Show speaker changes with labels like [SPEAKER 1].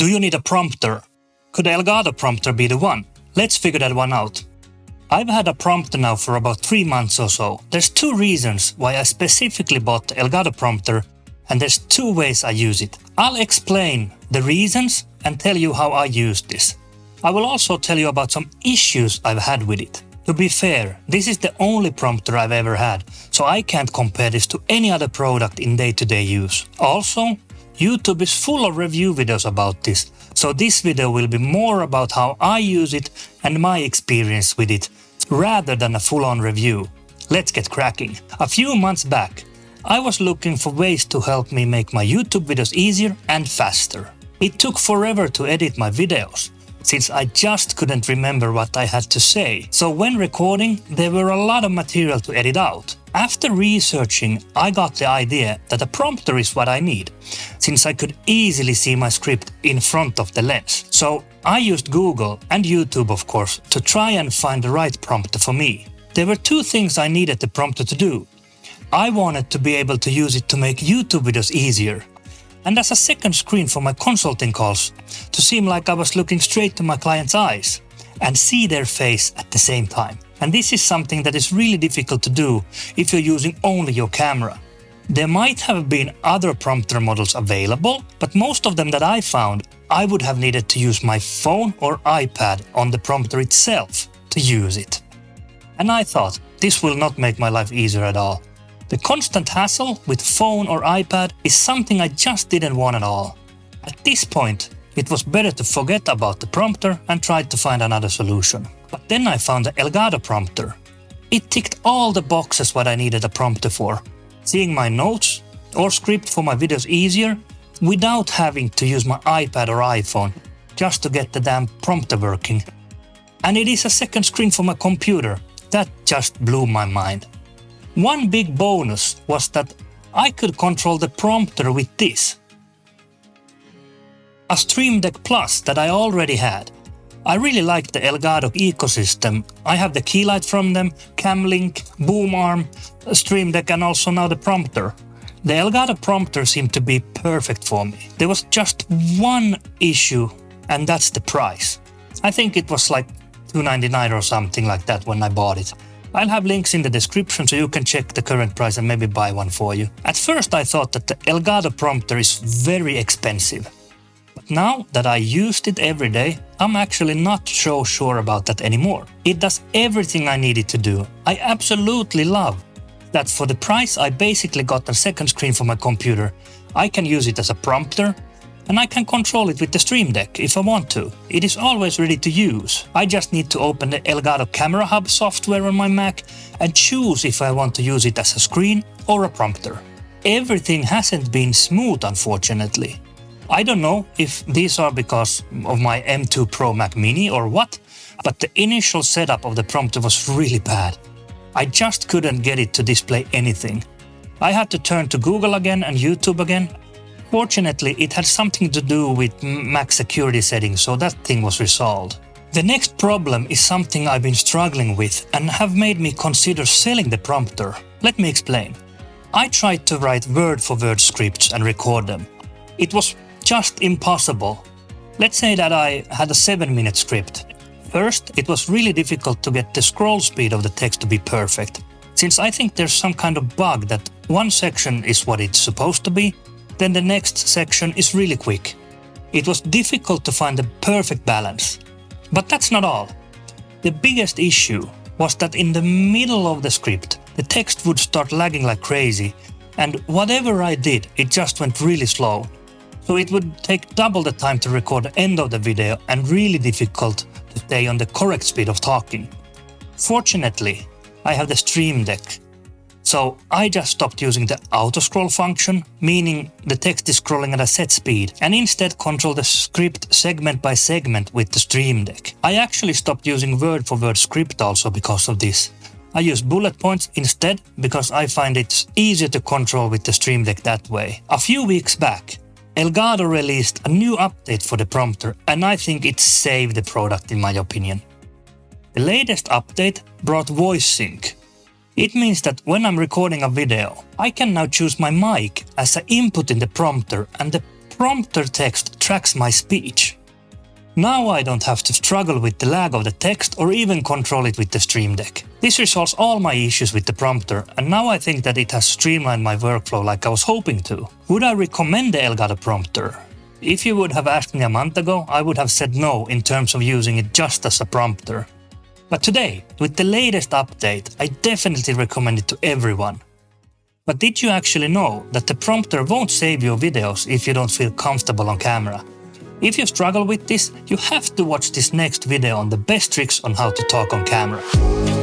[SPEAKER 1] Do you need a prompter? Could Elgato Prompter be the one? Let's figure that one out. I've had a prompter now for about 3 months or so. There's 2 reasons why I specifically bought the Elgato Prompter, and there's 2 ways I use it. I'll explain the reasons and tell you how I use this. I will also tell you about some issues I've had with it. To be fair, this is the only prompter I've ever had, so I can't compare this to any other product in day-to-day use. Also, YouTube is full of review videos about this, so this video will be more about how I use it and my experience with it, rather than a full-on review. Let's get cracking. A few months back, I was looking for ways to help me make my YouTube videos easier and faster. It took forever to edit my videos, since I just couldn't remember what I had to say. So when recording, there were a lot of material to edit out. After researching, I got the idea that a prompter is what I need, since I could easily see my script in front of the lens. So I used Google and YouTube, of course, to try and find the right prompter for me. There were 2 things I needed the prompter to do. I wanted to be able to use it to make YouTube videos easier, and as a second screen for my consulting calls, to seem like I was looking straight to my client's eyes and see their face at the same time. And this is something that is really difficult to do if you're using only your camera. There might have been other prompter models available, but most of them that I found, I would have needed to use my phone or iPad on the prompter itself to use it. And I thought, this will not make my life easier at all. The constant hassle with phone or iPad is something I just didn't want at all. At this point, it was better to forget about the prompter and try to find another solution. But then I found the Elgato Prompter. It ticked all the boxes what I needed a prompter for. Seeing my notes or script for my videos easier without having to use my iPad or iPhone just to get the damn prompter working. And it is a second screen for my computer. That just blew my mind. One big bonus was that I could control the prompter with this. A Stream Deck Plus that I already had. I really like the Elgato ecosystem. I have the keylight from them, cam link, boom arm, Stream Deck, and also now the prompter. The Elgato Prompter seemed to be perfect for me. There was just one issue, and that's the price. I think it was like $299 or something like that when I bought it. I'll have links in the description so you can check the current price and maybe buy one for you. At first I thought that the Elgato Prompter is very expensive. But now that I used it every day, I'm actually not so sure about that anymore. It does everything I need it to do. I absolutely love that for the price I basically got a second screen for my computer. I can use it as a prompter, and I can control it with the Stream Deck if I want to. It is always ready to use. I just need to open the Elgato Camera Hub software on my Mac and choose if I want to use it as a screen or a prompter. Everything hasn't been smooth, unfortunately. I don't know if these are because of my M2 Pro Mac Mini or what, but the initial setup of the prompter was really bad. I just couldn't get it to display anything. I had to turn to Google again and YouTube again. Fortunately, it had something to do with Mac security settings, so that thing was resolved. The next problem is something I've been struggling with and have made me consider selling the prompter. Let me explain. I tried to write word-for-word scripts and record them. It was just impossible. Let's say that I had a 7-minute script. First, it was really difficult to get the scroll speed of the text to be perfect, since I think there's some kind of bug that one section is what it's supposed to be, then the next section is really quick. It was difficult to find the perfect balance. But that's not all. The biggest issue was that in the middle of the script, the text would start lagging like crazy, and whatever I did, it just went really slow. So it would take double the time to record the end of the video and really difficult to stay on the correct speed of talking. Fortunately, I have the Stream Deck. So I just stopped using the auto-scroll function, meaning the text is scrolling at a set speed, and instead control the script segment by segment with the Stream Deck. I actually stopped using word-for-word script also because of this. I use bullet points instead because I find it's easier to control with the Stream Deck that way. A few weeks back, Elgato released a new update for the prompter, and I think it saved the product in my opinion. The latest update brought voice sync. It means that when I'm recording a video, I can now choose my mic as an input in the prompter, and the prompter text tracks my speech. Now I don't have to struggle with the lag of the text or even control it with the Stream Deck. This resolves all my issues with the prompter, and now I think that it has streamlined my workflow like I was hoping to. Would I recommend the Elgato Prompter? If you would have asked me a month ago, I would have said no in terms of using it just as a prompter. But today, with the latest update, I definitely recommend it to everyone. But did you actually know that the prompter won't save your videos if you don't feel comfortable on camera? If you struggle with this, you have to watch this next video on the best tricks on how to talk on camera.